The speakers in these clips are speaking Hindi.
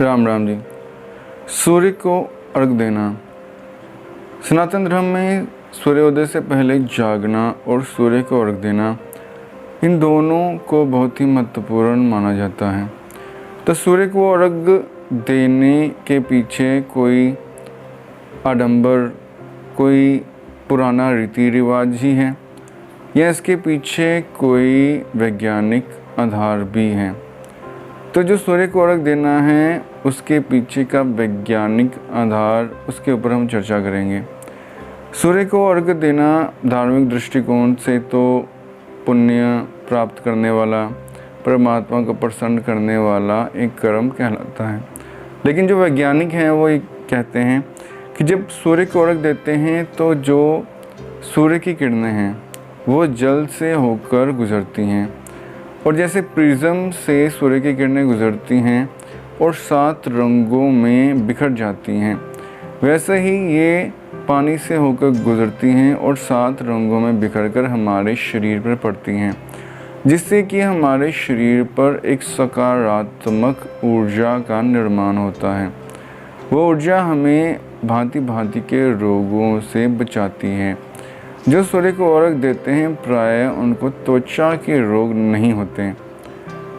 राम राम जी। सूर्य को अर्घ देना। सनातन धर्म में सूर्योदय से पहले जागना और सूर्य को अर्घ देना, इन दोनों को बहुत ही महत्वपूर्ण माना जाता है। तो सूर्य को अर्घ देने के पीछे कोई आडंबर, कोई पुराना रीति रिवाज ही है या इसके पीछे कोई वैज्ञानिक आधार भी है। तो जो सूर्य को अर्घ देना है उसके पीछे का वैज्ञानिक आधार, उसके ऊपर हम चर्चा करेंगे। सूर्य को अर्घ देना धार्मिक दृष्टिकोण से तो पुण्य प्राप्त करने वाला, परमात्मा को प्रसन्न करने वाला एक कर्म कहलाता है। लेकिन जो वैज्ञानिक हैं वो ये कहते हैं कि जब सूर्य को अर्घ देते हैं तो जो सूर्य की किरणें हैं वो जल से होकर गुजरती हैं, और जैसे प्रिज्म से सूर्य की किरणें गुजरती हैं और 7 रंगों में बिखर जाती हैं, वैसे ही ये पानी से होकर गुजरती हैं और 7 रंगों में बिखरकर हमारे शरीर पर पड़ती हैं, जिससे कि हमारे शरीर पर एक सकारात्मक ऊर्जा का निर्माण होता है। वो ऊर्जा हमें भांति भांति के रोगों से बचाती है। जो सूर्य को अर्घ देते हैं प्रायः उनको त्वचा के रोग नहीं होते।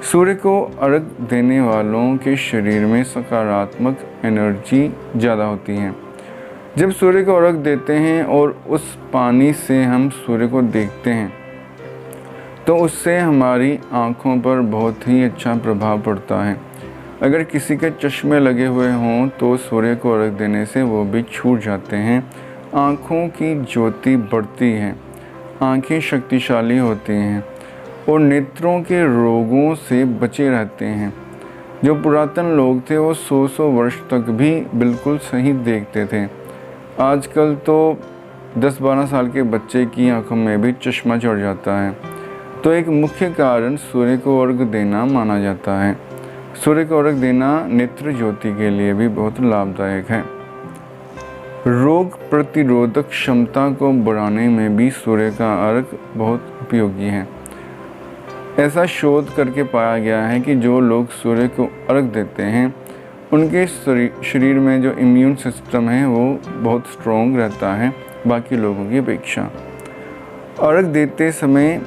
सूर्य को अर्घ देने वालों के शरीर में सकारात्मक एनर्जी ज़्यादा होती है। जब सूर्य को अर्घ देते हैं और उस पानी से हम सूर्य को देखते हैं तो उससे हमारी आँखों पर बहुत ही अच्छा प्रभाव पड़ता है। अगर किसी के चश्मे लगे हुए हों तो सूर्य को अर्घ देने से वो भी छूट जाते हैं। आँखों की ज्योति बढ़ती है, आँखें शक्तिशाली होती हैं और नेत्रों के रोगों से बचे रहते हैं। जो पुरातन लोग थे वो 100 वर्ष तक भी बिल्कुल सही देखते थे। आजकल तो 10-12 साल के बच्चे की आँखों में भी चश्मा चढ़ जाता है। तो एक मुख्य कारण सूर्य को अर्घ देना माना जाता है। सूर्य को अर्घ देना नेत्र ज्योति के लिए भी बहुत लाभदायक है। रोग प्रतिरोधक क्षमता को बढ़ाने में भी सूर्य का अर्घ बहुत उपयोगी है। ऐसा शोध करके पाया गया है कि जो लोग सूर्य को अर्घ देते हैं उनके शरीर में जो इम्यून सिस्टम है वो बहुत स्ट्रॉन्ग रहता है बाकी लोगों की अपेक्षा। अर्घ देते समय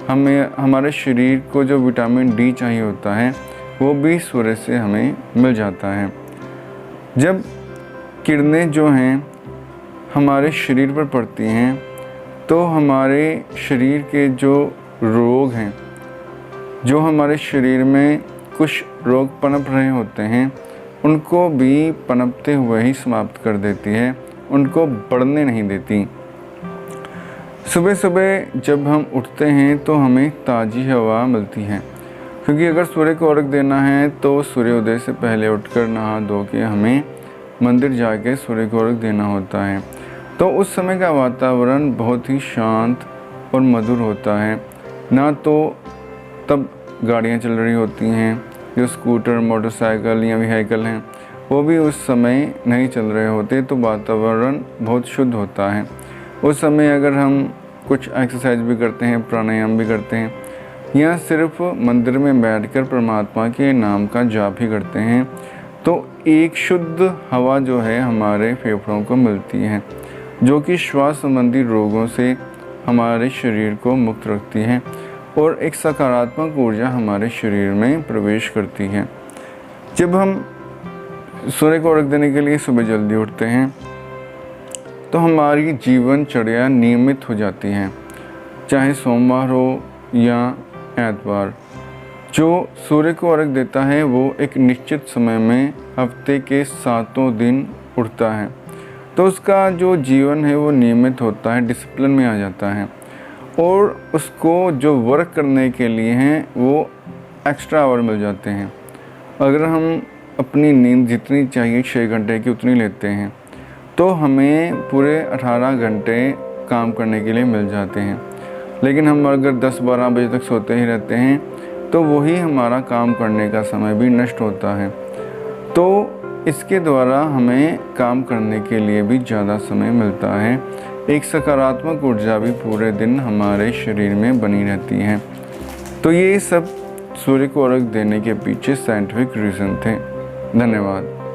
हमारे शरीर को जो विटामिन डी चाहिए होता है वो भी सूर्य से हमें मिल जाता है। जब किरणें जो हैं हमारे शरीर पर पड़ती हैं तो हमारे शरीर के जो रोग हैं, जो हमारे शरीर में कुछ रोग पनप रहे होते हैं, उनको भी पनपते हुए ही समाप्त कर देती है, उनको बढ़ने नहीं देती। सुबह सुबह जब हम उठते हैं तो हमें ताज़ी हवा मिलती है, क्योंकि अगर सूर्य को अर्घ देना है तो सूर्योदय से पहले उठकर नहा धो के हमें मंदिर जाके सूर्य को अर्घ देना होता है। तो उस समय का वातावरण बहुत ही शांत और मधुर होता है। ना तो तब गाड़ियाँ चल रही होती हैं, जो स्कूटर, मोटरसाइकिल या व्हीकल हैं वो भी उस समय नहीं चल रहे होते, तो वातावरण बहुत शुद्ध होता है। उस समय अगर हम कुछ एक्सरसाइज भी करते हैं, प्राणायाम भी करते हैं या सिर्फ मंदिर में बैठकर परमात्मा के नाम का जाप ही करते हैं तो एक शुद्ध हवा जो है हमारे फेफड़ों को मिलती है, जो कि श्वास संबंधी रोगों से हमारे शरीर को मुक्त रखती है और एक सकारात्मक ऊर्जा हमारे शरीर में प्रवेश करती है। जब हम सूर्य को अर्घ देने के लिए सुबह जल्दी उठते हैं तो हमारी जीवनचर्या नियमित हो जाती है, चाहे सोमवार हो या एतवार। जो सूर्य को अर्घ देता है वो एक निश्चित समय में हफ्ते के 7 दिन उठता है, तो उसका जो जीवन है वो नियमित होता है, डिसिप्लिन में आ जाता है और उसको जो वर्क करने के लिए हैं वो एक्स्ट्रा आवर मिल जाते हैं। अगर हम अपनी नींद जितनी चाहिए 6 घंटे की उतनी लेते हैं तो हमें पूरे 18 घंटे काम करने के लिए मिल जाते हैं। लेकिन हम अगर 10-12 बजे तक सोते ही रहते हैं तो वही हमारा काम करने का समय भी नष्ट होता है। तो इसके द्वारा हमें काम करने के लिए भी ज़्यादा समय मिलता है। एक सकारात्मक ऊर्जा भी पूरे दिन हमारे शरीर में बनी रहती है। तो ये सब सूर्य को अर्घ देने के पीछे साइंटिफिक रीज़न थे। धन्यवाद।